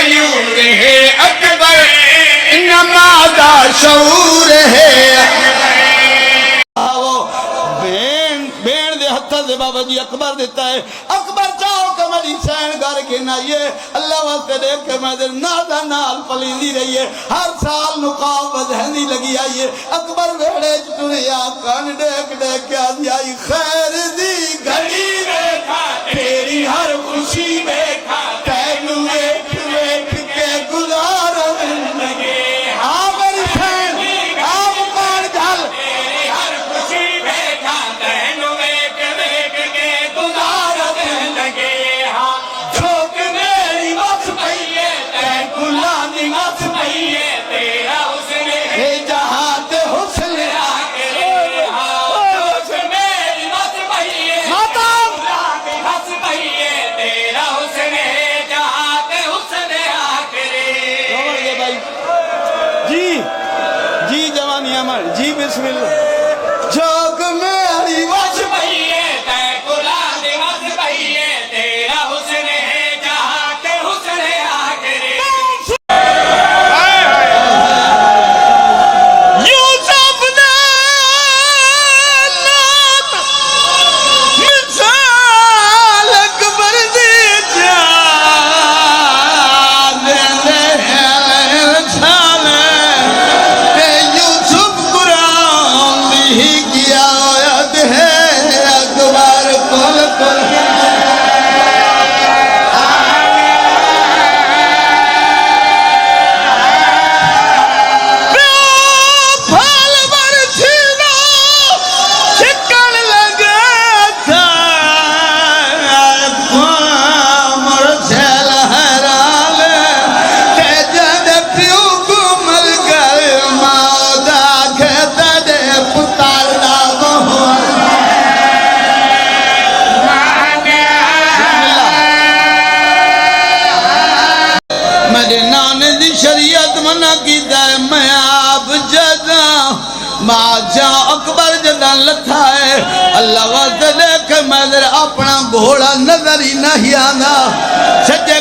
गयूर है अकबर नमादा शऊर है भेड़ दे हत्था से बाबा जी अकबर देता है अकबर चाहो कमरी सैन कर के नाइए अल्लाह वास्ते देख के मैं नादा नाल पलींदी रही है हर साल नुकाब बजहनी लगी आई है अकबर वेड़े च टुरिया कान देख देख के आदि आई खैर दी घड़ी देखा तेरी हर खुशी देखा तैनू वेख वेख के गुजार लगे हाँ मेरी सैन आप कौन झल तेरी हर खुशी देखा तैनू वेख वेख के गुजार लगे हाँ झोंक मेरी बस पईए तै गुलामी बस पईए तेरा हुस्न है जहां ते हुस्न आके हाँ झोंक मेरी बस पईए माता गुलामी बस पईए तेरा हुस्न है जहां ते हुस्न आके कौन है भाई जी जी जवानी अमर जी बिस्मिल्लाह झोंक मेरी बस पईए तै गुलामी बस पईए तेरा हुस्न है जहां ते हुस्न आके यूसुफ ने नात मिसाल अकबर दी जान ले छाल ते यूसुफ कुरान दी किया याद है अकबर कुल कुल फल बरसीना छिकन लगे था मोर झेल हराल ते जद प्यू को मर गए मौदा खेता दे पुतार दा मोहर मेरे नाने दी शरीयत मना कीता है मैं आप जदा बादशाह अकबर जदा लथा है अल्लाह वास्ते देख मैं अपना घोड़ा नजर ही नहीं आंदा सच्चे